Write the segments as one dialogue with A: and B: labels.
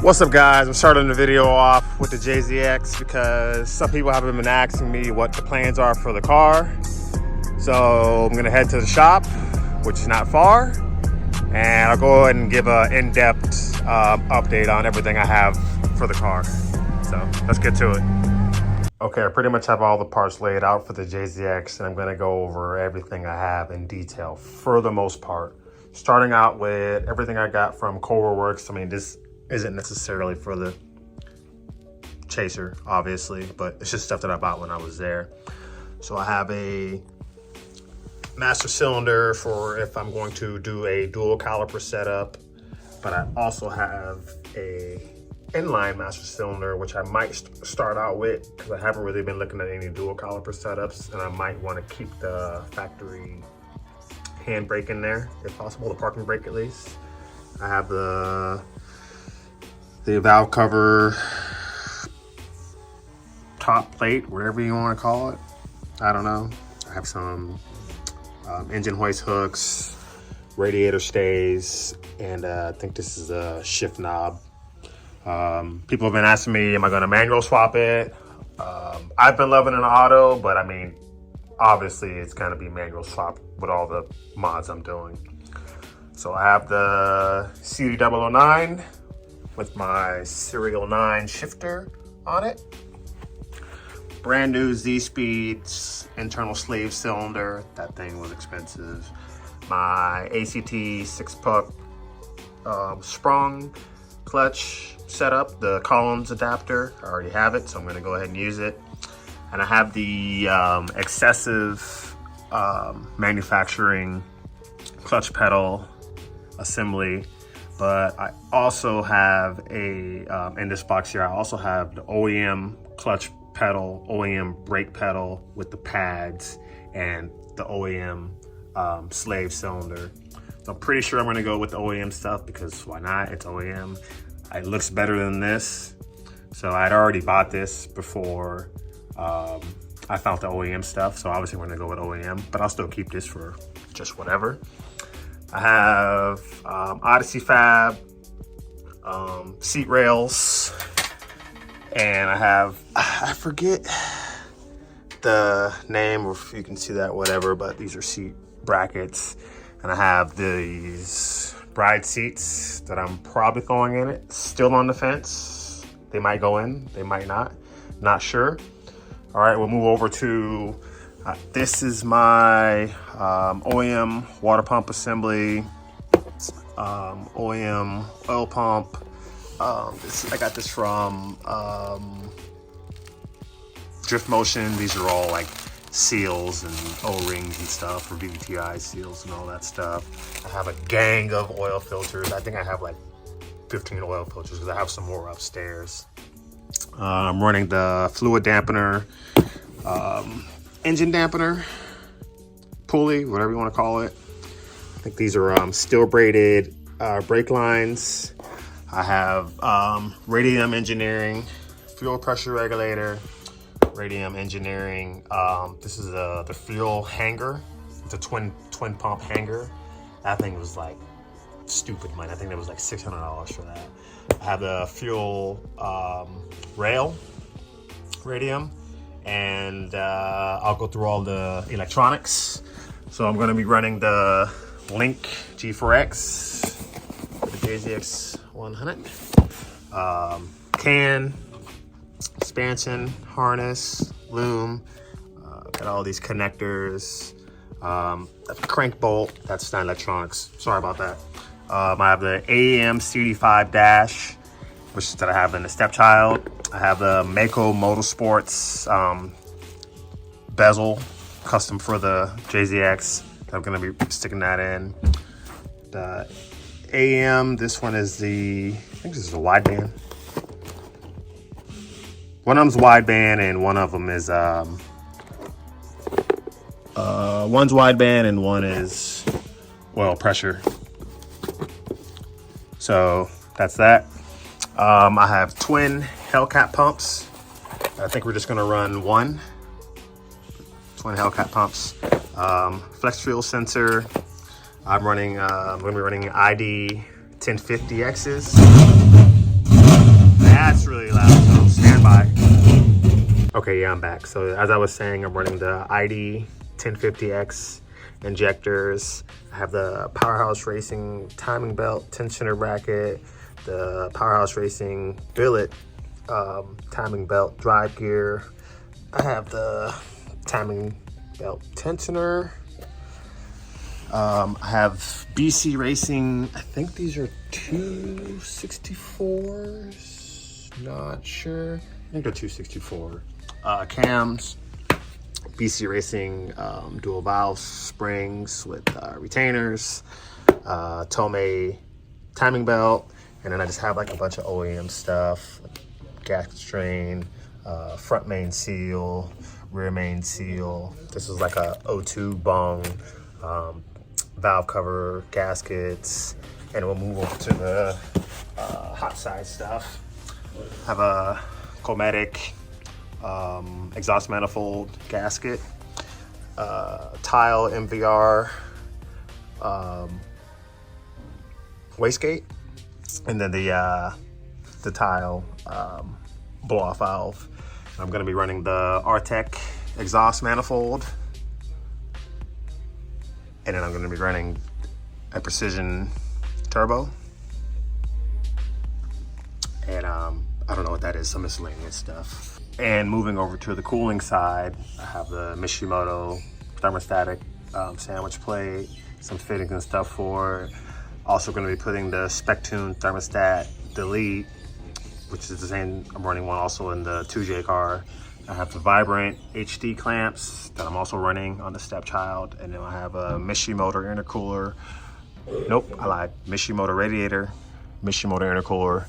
A: What's up, guys? I'm starting the video off with the JZX because some people have been asking me what the plans are for the car. So I'm gonna head to the shop, which is not far, and I'll go ahead and give an in-depth update on everything I have for the car. So let's get to it. Okay, I pretty much have all the parts laid out for the JZX, and I'm gonna go over everything I have in detail for the most part. Starting out with everything I got from Works. I mean, this isn't necessarily for the Chaser, obviously, but it's just stuff that I bought when I was there. So I have a master cylinder for if I'm going to do a dual caliper setup, but I also have a inline master cylinder, which I might start out with because I haven't really been looking at any dual caliper setups, and I might want to keep the factory handbrake in there if possible, the parking brake at least. I have the valve cover top plate, whatever you want to call it. I don't know. I have some engine hoist hooks, radiator stays, and I think this is a shift knob. People have been asking me, am I going to manual swap it? I've been loving an auto, but I mean, obviously it's going to be manual swap with all the mods I'm doing. So I have the CD009 with my Serial 9 shifter on it. Brand new Z-Speeds internal slave cylinder. That thing was expensive. My ACT 6-puck sprung clutch setup, the Collins adapter. I already have it, so I'm gonna go ahead and use it. And I have the excessive manufacturing clutch pedal assembly. But I also have a, in this box here, I also have the OEM clutch pedal, OEM brake pedal with the pads, and the OEM slave cylinder. So I'm pretty sure I'm gonna go with the OEM stuff because why not? It's OEM. It looks better than this. So I'd already bought this before I found the OEM stuff. So obviously I'm gonna go with OEM, but I'll still keep this for just whatever. I have Odyssey Fab seat rails, and I forget the name, or if you can see that, whatever, but these are seat brackets. And I have these bride seats that I'm probably throwing in it. Still on the fence. They might go in, they might not sure. All right, we'll move over to this is my OEM water pump assembly, OEM oil pump. I got this from Drift Motion. These are all like seals and O-rings and stuff, or VVTI seals and all that stuff. I have a gang of oil filters. I think I have like 15 oil filters because I have some more upstairs. I'm running the fluid dampener, engine dampener, pulley, whatever you want to call it. I think these are steel braided brake lines. I have Radium Engineering fuel pressure regulator, Radium Engineering. This is the fuel hanger. It's a twin pump hanger. That thing was like stupid money. I think it was like $600 for that. I have the fuel rail, Radium. And I'll go through all the electronics. So I'm going to be running the Link G4X for the JZX100. Can, expansion, harness, loom. Got all these connectors. Crank bolt, that's not electronics. Sorry about that. I have the AEM CD5 dash, which that I have in the stepchild. I have the Mako Motorsports bezel, custom for the JZX. I'm gonna be sticking that in. The AM, this one is I think this is a wideband. One of them's wideband and one of them is, one's wideband and one is oil pressure. So that's that. I have twin Hellcat pumps. I think we're just gonna run one. Twin Hellcat pumps. Flex fuel sensor. I'm gonna be running ID 1050X's. Okay, yeah, I'm back. So as I was saying, I'm running the ID 1050X injectors. I have the Powerhouse Racing timing belt, tensioner bracket, the Powerhouse Racing billet timing belt, drive gear. I have the timing belt tensioner. I have BC Racing, I think these are 264s, not sure. I think they're 264 cams. BC Racing dual valve springs with retainers, Tomei timing belt, and then I just have like a bunch of OEM stuff, gasket strain, front main seal, rear main seal. This is like a O2 bung, valve cover, gaskets, and we'll move over to the hot side stuff. I have a Cometic exhaust manifold gasket, tile MVR wastegate, and then the tile blow off valve. I'm going to be running the Artec exhaust manifold, and then I'm going to be running a Precision turbo, and I don't know what that is, some miscellaneous stuff. And moving over to the cooling side, I have the Mishimoto thermostatic sandwich plate, some fittings and stuff for it. Also going to be putting the Spectune thermostat delete, which is the same, I'm running one also in the 2J car. I have the Vibrant HD clamps that I'm also running on the Stepchild, and then I have a Mishimoto intercooler. Nope, I lied. Mishimoto radiator, Mishimoto intercooler,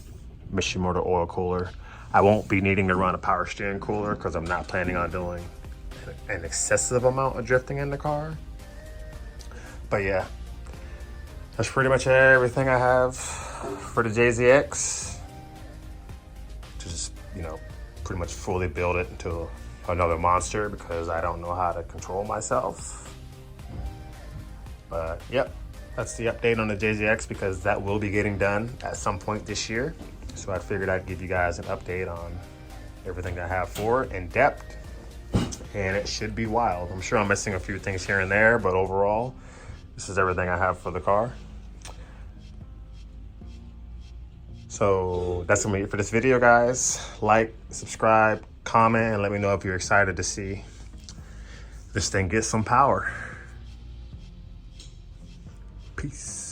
A: Mishimoto oil cooler. I won't be needing to run a power steering cooler because I'm not planning on doing an excessive amount of drifting in the car. But yeah, that's pretty much everything I have for the JZX. Just, you know, pretty much fully build it into another monster because I don't know how to control myself. But yep, that's the update on the JZX because that will be getting done at some point this year. So I figured I'd give you guys an update on everything I have for it in depth, and it should be wild. I'm sure I'm missing a few things here and there, but overall, this is everything I have for the car. So that's gonna be it for this video, guys. Like, subscribe, comment, and let me know if you're excited to see this thing get some power. Peace.